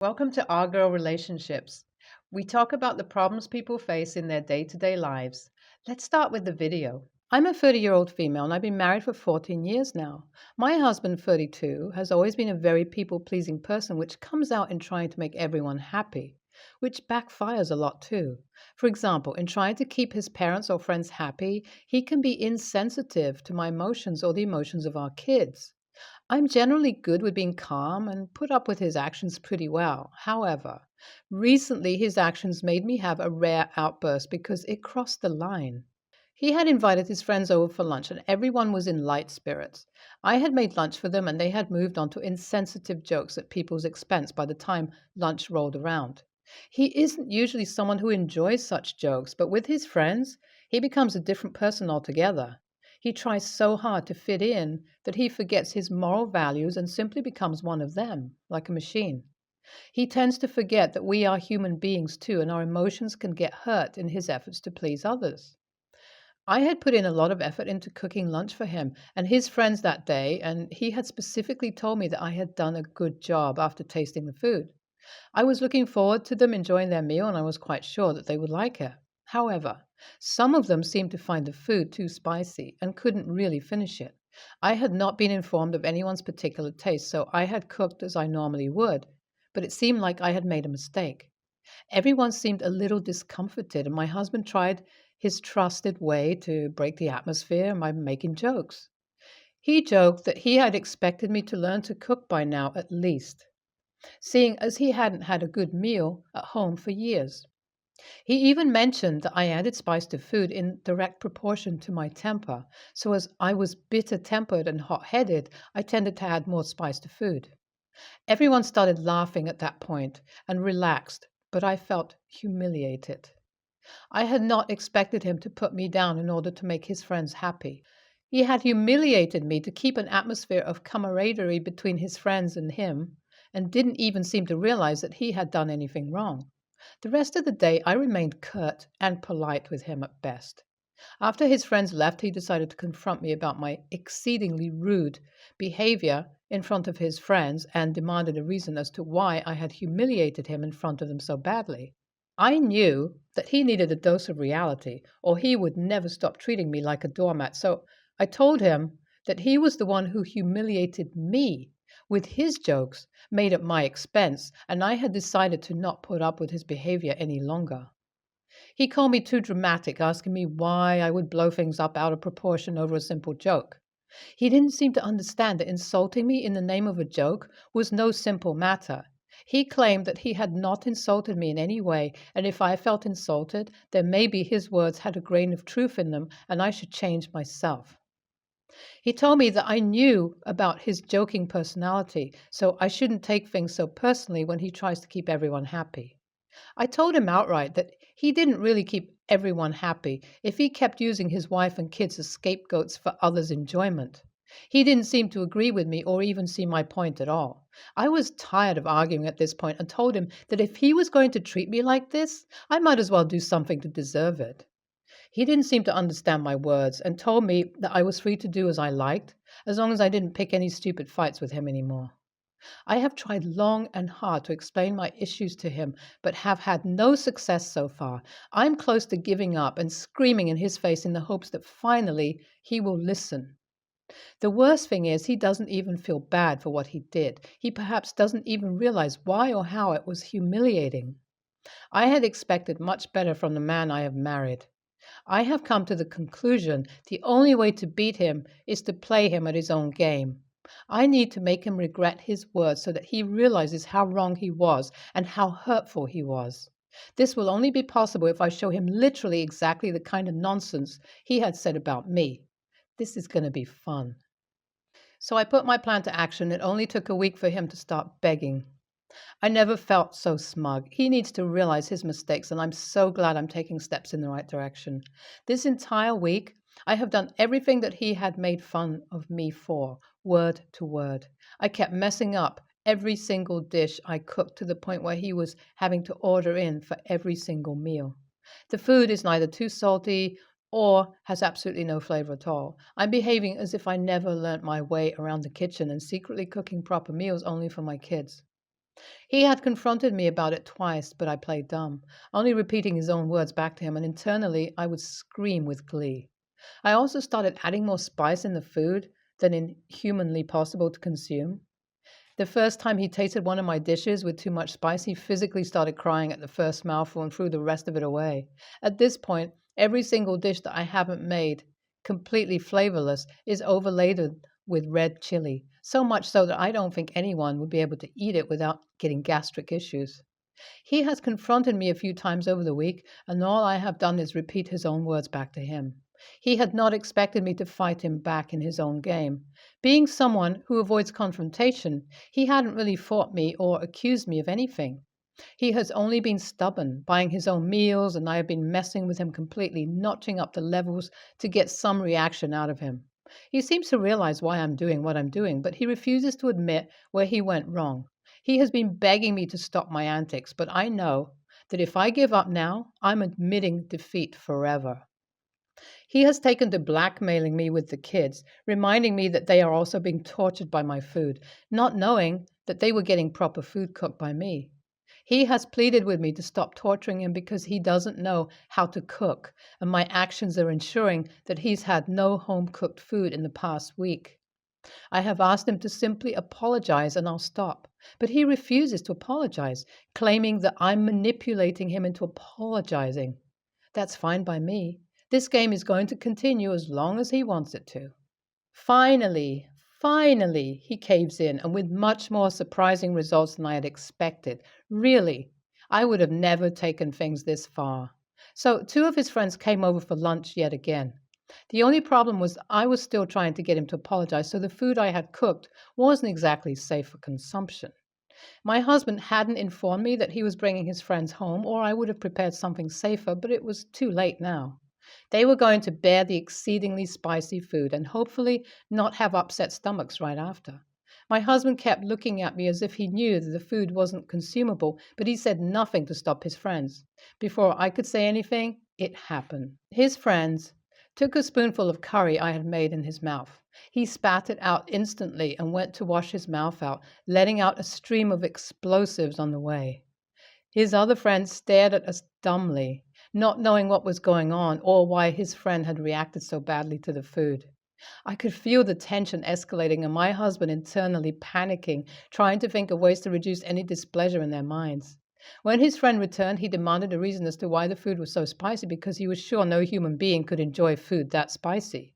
Welcome to Our Girl Relationships. We talk about the problems people face in their day to day lives. Let's start with the video. I'm a 30-year-old female and I've been married for 14 years now. My husband, 32, has always been a very people pleasing person, which comes out in trying to make everyone happy, which backfires a lot too. For example, in trying to keep his parents or friends happy, he can be insensitive to my emotions or the emotions of our kids. I'm generally good with being calm and put up with his actions pretty well. However, recently his actions made me have a rare outburst because it crossed the line. He had invited his friends over for lunch and everyone was in light spirits. I had made lunch for them and they had moved on to insensitive jokes at people's expense by the time lunch rolled around. He isn't usually someone who enjoys such jokes, but with his friends, he becomes a different person altogether. He tries so hard to fit in that he forgets his moral values and simply becomes one of them, like a machine. He tends to forget that we are human beings too, and our emotions can get hurt in his efforts to please others. I had put in a lot of effort into cooking lunch for him and his friends that day, and he had specifically told me that I had done a good job after tasting the food. I was looking forward to them enjoying their meal, and I was quite sure that they would like it. However, some of them seemed to find the food too spicy and couldn't really finish it. I had not been informed of anyone's particular taste, so I had cooked as I normally would, but it seemed like I had made a mistake. Everyone seemed a little discomforted, and my husband tried his trusted way to break the atmosphere by making jokes. He joked that he had expected me to learn to cook by now at least, seeing as he hadn't had a good meal at home for years. He even mentioned that I added spice to food in direct proportion to my temper, so as I was bitter tempered and hot headed, I tended to add more spice to food. Everyone started laughing at that point and relaxed, but I felt humiliated. I had not expected him to put me down in order to make his friends happy. He had humiliated me to keep an atmosphere of camaraderie between his friends and him, and didn't even seem to realize that he had done anything wrong. The rest of the day, I remained curt and polite with him at best. After his friends left, he decided to confront me about my exceedingly rude behavior in front of his friends and demanded a reason as to why I had humiliated him in front of them so badly. I knew that he needed a dose of reality, or he would never stop treating me like a doormat. So I told him that he was the one who humiliated me with his jokes made at my expense, and I had decided to not put up with his behavior any longer. He called me too dramatic, asking me why I would blow things up out of proportion over a simple joke. He didn't seem to understand that insulting me in the name of a joke was no simple matter. He claimed that he had not insulted me in any way, and if I felt insulted, then maybe his words had a grain of truth in them and I should change myself. He told me that I knew about his joking personality, so I shouldn't take things so personally when he tries to keep everyone happy. I told him outright that he didn't really keep everyone happy if he kept using his wife and kids as scapegoats for others' enjoyment. He didn't seem to agree with me or even see my point at all. I was tired of arguing at this point and told him that if he was going to treat me like this, I might as well do something to deserve it. He didn't seem to understand my words and told me that I was free to do as I liked, as long as I didn't pick any stupid fights with him anymore. I have tried long and hard to explain my issues to him, but have had no success so far. I'm close to giving up and screaming in his face in the hopes that finally he will listen. The worst thing is, he doesn't even feel bad for what he did. He perhaps doesn't even realize why or how it was humiliating. I had expected much better from the man I have married. I have come to the conclusion the only way to beat him is to play him at his own game. I need to make him regret his words so that he realizes how wrong he was and how hurtful he was. This will only be possible if I show him literally exactly the kind of nonsense he had said about me. This is going to be fun. So I put my plan to action. It only took a week for him to start begging. I never felt so smug. He needs to realize his mistakes, and I'm so glad I'm taking steps in the right direction. This entire week, I have done everything that he had made fun of me for, word to word. I kept messing up every single dish I cooked to the point where he was having to order in for every single meal. The food is neither too salty or has absolutely no flavor at all. I'm behaving as if I never learnt my way around the kitchen and secretly cooking proper meals only for my kids. He had confronted me about it twice, but I played dumb, only repeating his own words back to him, and internally I would scream with glee. I also started adding more spice in the food than in humanly possible to consume. The first time he tasted one of my dishes with too much spice, he physically started crying at the first mouthful and threw the rest of it away. At this point, every single dish that I haven't made, completely flavorless, is overlaid with red chili, so much so that I don't think anyone would be able to eat it without getting gastric issues. He has confronted me a few times over the week, and all I have done is repeat his own words back to him. He had not expected me to fight him back in his own game. Being someone who avoids confrontation, he hadn't really fought me or accused me of anything. He has only been stubborn, buying his own meals, and I have been messing with him completely, notching up the levels to get some reaction out of him. He seems to realize why I'm doing what I'm doing, but he refuses to admit where he went wrong. He has been begging me to stop my antics, but I know that if I give up now, I'm admitting defeat forever. He has taken to blackmailing me with the kids, reminding me that they are also being tortured by my food, not knowing that they were getting proper food cooked by me. He has pleaded with me to stop torturing him because he doesn't know how to cook, and my actions are ensuring that he's had no home cooked food in the past week. I have asked him to simply apologize and I'll stop. But he refuses to apologize, claiming that I'm manipulating him into apologizing. That's fine by me. This game is going to continue as long as he wants it to. Finally, finally, he caves in, and with much more surprising results than I had expected. Really, I would have never taken things this far. So, two of his friends came over for lunch yet again. The only problem was I was still trying to get him to apologize, so the food I had cooked wasn't exactly safe for consumption. My husband hadn't informed me that he was bringing his friends home, or I would have prepared something safer, but it was too late now. They were going to bear the exceedingly spicy food and hopefully not have upset stomachs right after. My husband kept looking at me as if he knew that the food wasn't consumable, but he said nothing to stop his friends. Before I could say anything, it happened. His friends took a spoonful of curry I had made in his mouth. He spat it out instantly and went to wash his mouth out, letting out a stream of explosives on the way. His other friends stared at us dumbly, not knowing what was going on or why his friend had reacted so badly to the food. I could feel the tension escalating and my husband internally panicking, trying to think of ways to reduce any displeasure in their minds. When his friend returned, he demanded a reason as to why the food was so spicy because he was sure no human being could enjoy food that spicy.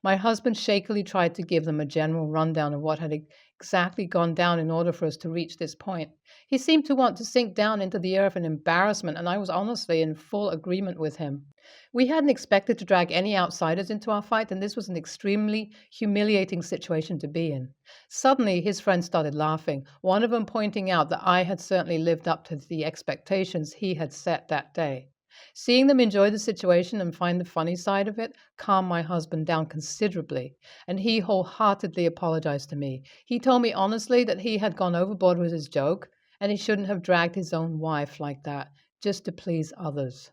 My husband shakily tried to give them a general rundown of what had exactly gone down in order for us to reach this point. He seemed to want to sink down into the earth in embarrassment, and I was honestly in full agreement with him. We hadn't expected to drag any outsiders into our fight, and this was an extremely humiliating situation to be in. Suddenly, his friends started laughing, one of them pointing out that I had certainly lived up to the expectations he had set that day. Seeing them enjoy the situation and find the funny side of it calmed my husband down considerably, and he wholeheartedly apologized to me. He told me honestly that he had gone overboard with his joke, and he shouldn't have dragged his own wife like that just to please others.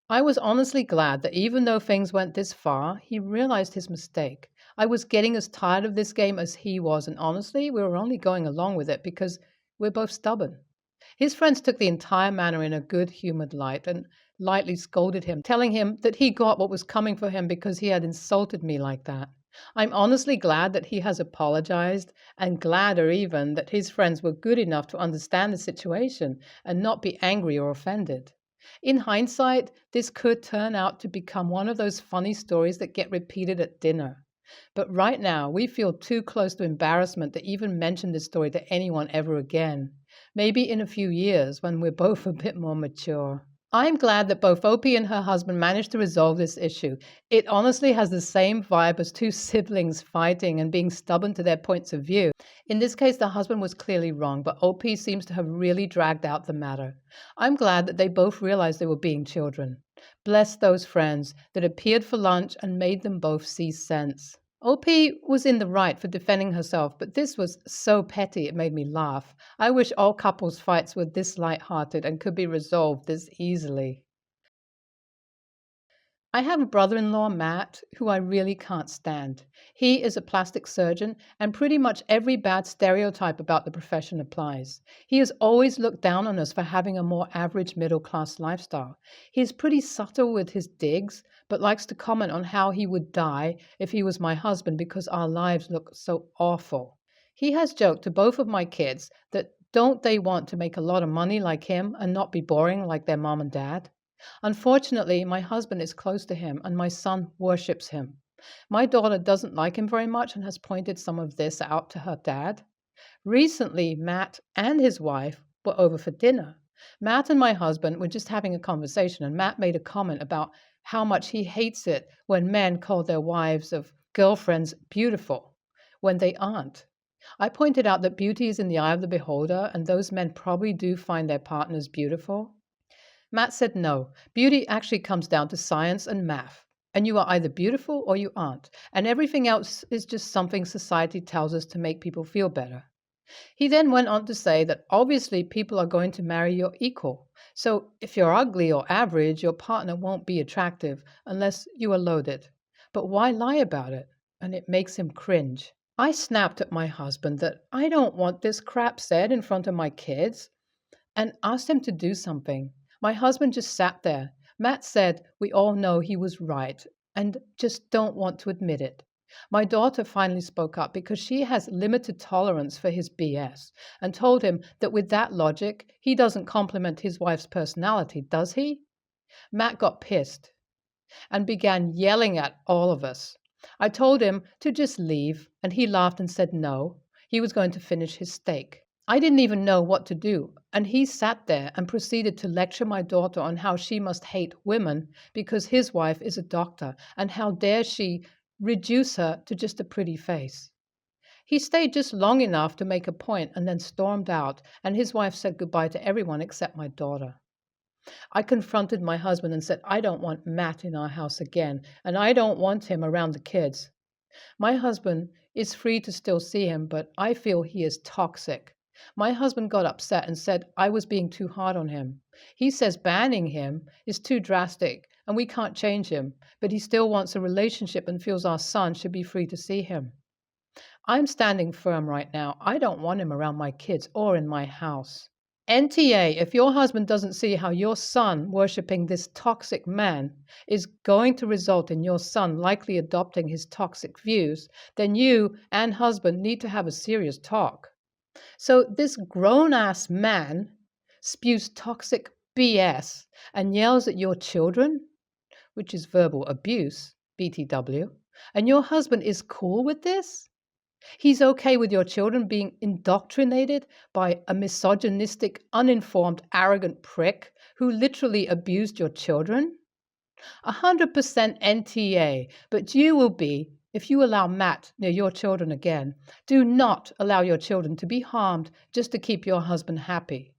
I was honestly glad that even though things went this far, he realized his mistake. I was getting as tired of this game as he was, and honestly, we were only going along with it because we're both stubborn. His friends took the entire matter in a good humored light and lightly scolded him, telling him that he got what was coming for him because he had insulted me like that. I'm honestly glad that he has apologized, and gladder even that his friends were good enough to understand the situation and not be angry or offended. In hindsight, this could turn out to become one of those funny stories that get repeated at dinner. But right now, we feel too close to embarrassment to even mention this story to anyone ever again. Maybe in a few years when we're both a bit more mature. I'm glad that both Opie and her husband managed to resolve this issue. It honestly has the same vibe as two siblings fighting and being stubborn to their points of view. In this case, the husband was clearly wrong, but Opie seems to have really dragged out the matter. I'm glad that they both realized they were being children. Bless those friends that appeared for lunch and made them both see sense. OP was in the right for defending herself, but this was so petty it made me laugh. I wish all couples fights were this light-hearted and could be resolved this easily. I have a brother-in-law, Matt, who I really can't stand. He is a plastic surgeon, and pretty much every bad stereotype about the profession applies. He has always looked down on us for having a more average middle-class lifestyle. He is pretty subtle with his digs, but likes to comment on how he would die if he was my husband because our lives look so awful. He has joked to both of my kids that don't they want to make a lot of money like him and not be boring like their mom and dad? Unfortunately, my husband is close to him and my son worships him. My daughter doesn't like him very much and has pointed some of this out to her dad. Recently, Matt and his wife were over for dinner. Matt and my husband were just having a conversation, and Matt made a comment about how much he hates it when men call their wives of girlfriends beautiful when they aren't. I pointed out that beauty is in the eye of the beholder, and those men probably do find their partners beautiful. Matt said no. Beauty actually comes down to science and math. And you are either beautiful or you aren't. And everything else is just something society tells us to make people feel better. He then went on to say that obviously people are going to marry your equal. So if you're ugly or average, your partner won't be attractive unless you are loaded. But why lie about it? And it makes him cringe. I snapped at my husband that I don't want this crap said in front of my kids and asked him to do something. My husband just sat there. Matt said we all know he was right and just don't want to admit it. My daughter finally spoke up because she has limited tolerance for his BS and told him that with that logic, he doesn't compliment his wife's personality, does he? Matt got pissed and began yelling at all of us. I told him to just leave, and he laughed and said no. He was going to finish his steak. I didn't even know what to do, and he sat there and proceeded to lecture my daughter on how she must hate women because his wife is a doctor, and how dare she reduce her to just a pretty face. He stayed just long enough to make a point and then stormed out, and his wife said goodbye to everyone except my daughter. I confronted my husband and said, I don't want Matt in our house again, and I don't want him around the kids. My husband is free to still see him, but I feel he is toxic. My husband got upset and said I was being too hard on him. He says banning him is too drastic and we can't change him, but he still wants a relationship and feels our son should be free to see him. I'm standing firm right now. I don't want him around my kids or in my house. NTA, if your husband doesn't see how your son worshipping this toxic man is going to result in your son likely adopting his toxic views, then you and husband need to have a serious talk. So this grown-ass man spews toxic BS and yells at your children, which is verbal abuse, BTW, and your husband is cool with this? He's okay with your children being indoctrinated by a misogynistic, uninformed, arrogant prick who literally abused your children? 100% NTA, but you will be if you allow Matt near your children again. Do not allow your children to be harmed just to keep your husband happy.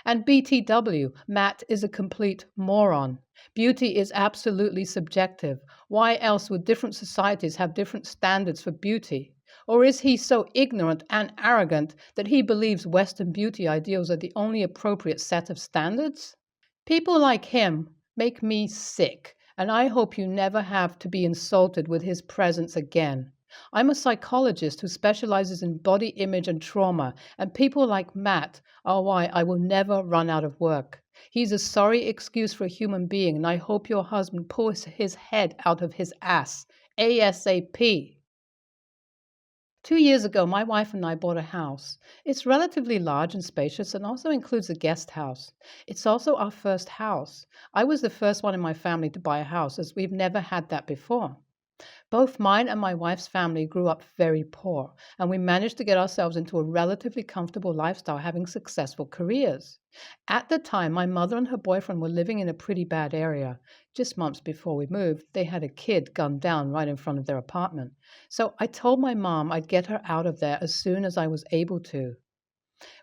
And BTW, Matt is a complete moron. Beauty is absolutely subjective. Why else would different societies have different standards for beauty? Or is he so ignorant and arrogant that he believes Western beauty ideals are the only appropriate set of standards? People like him make me sick, and I hope you never have to be insulted with his presence again. I'm a psychologist who specializes in body image and trauma, and people like Matt are why I will never run out of work. He's a sorry excuse for a human being, and I hope your husband pulls his head out of his ass ASAP. 2 years ago, my wife and I bought a house. It's relatively large and spacious and also includes a guest house. It's also our first house. I was the first one in my family to buy a house, as we've never had that before. Both mine and my wife's family grew up very poor, and we managed to get ourselves into a relatively comfortable lifestyle, having successful careers. At the time, my mother and her boyfriend were living in a pretty bad area. Just months before we moved, they had a kid gunned down right in front of their apartment. So I told my mom I'd get her out of there as soon as I was able to.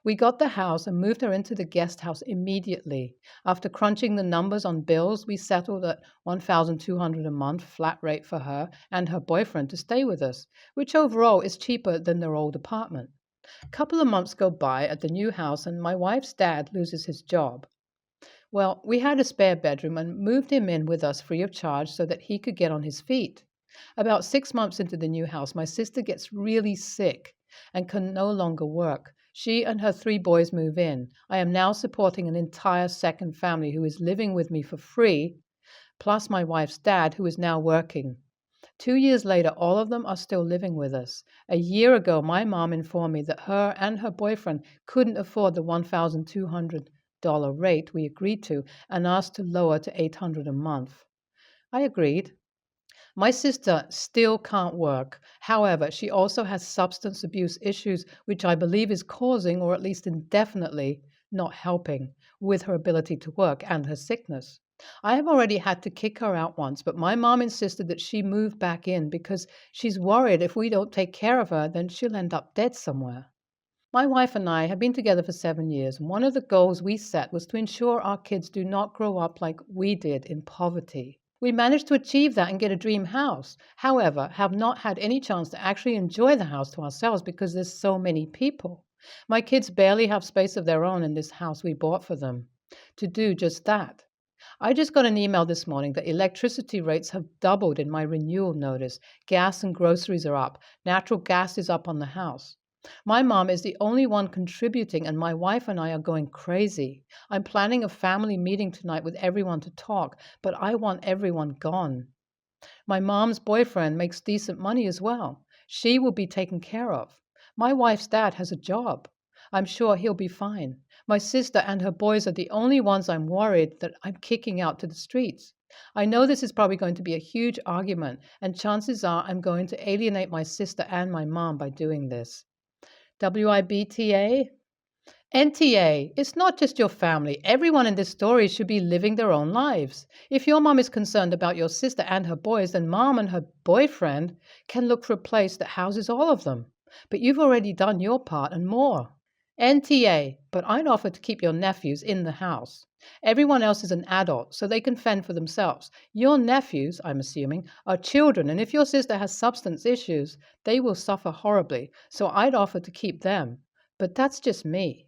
We got the house and moved her into the guest house immediately. After crunching the numbers on bills, we settled at $1,200 a month flat rate for her and her boyfriend to stay with us, which overall is cheaper than their old apartment. A couple of months go by at the new house and my wife's dad loses his job. Well, we had a spare bedroom and moved him in with us free of charge so that he could get on his feet. About 6 months into the new house, my sister gets really sick and can no longer work. She and her three boys move in. I am now supporting an entire second family who is living with me for free, plus my wife's dad, who is now working. 2 years later, all of them are still living with us. A year ago, my mom informed me that her and her boyfriend couldn't afford the $1,200 rate we agreed to and asked to lower to $800 a month. I agreed. My sister still can't work. However, she also has substance abuse issues, which I believe is causing, or at least indefinitely not helping, with her ability to work and her sickness. I have already had to kick her out once, but my mom insisted that she move back in because she's worried if we don't take care of her, then she'll end up dead somewhere. My wife and I have been together for 7 years, and one of the goals we set was to ensure our kids do not grow up like we did in poverty. We managed to achieve that and get a dream house. However, have not had any chance to actually enjoy the house to ourselves because there's so many people. My kids barely have space of their own in this house we bought for them to do just that. I just got an email this morning that electricity rates have doubled in my renewal notice. Gas and groceries are up. Natural gas is up on the house. My mom is the only one contributing, and my wife and I are going crazy. I'm planning a family meeting tonight with everyone to talk, but I want everyone gone. My mom's boyfriend makes decent money as well. She will be taken care of. My wife's dad has a job. I'm sure he'll be fine. My sister and her boys are the only ones I'm worried that I'm kicking out to the streets. I know this is probably going to be a huge argument, and chances are I'm going to alienate my sister and my mom by doing this. WIBTA? NTA, it's not just your family. Everyone in this story should be living their own lives. If your mom is concerned about your sister and her boys, then mom and her boyfriend can look for a place that houses all of them. But you've already done your part and more. NTA, but I'd offer to keep your nephews in the house. Everyone else is an adult, so they can fend for themselves. Your nephews, I'm assuming, are children, and if your sister has substance issues, they will suffer horribly, so I'd offer to keep them. But that's just me.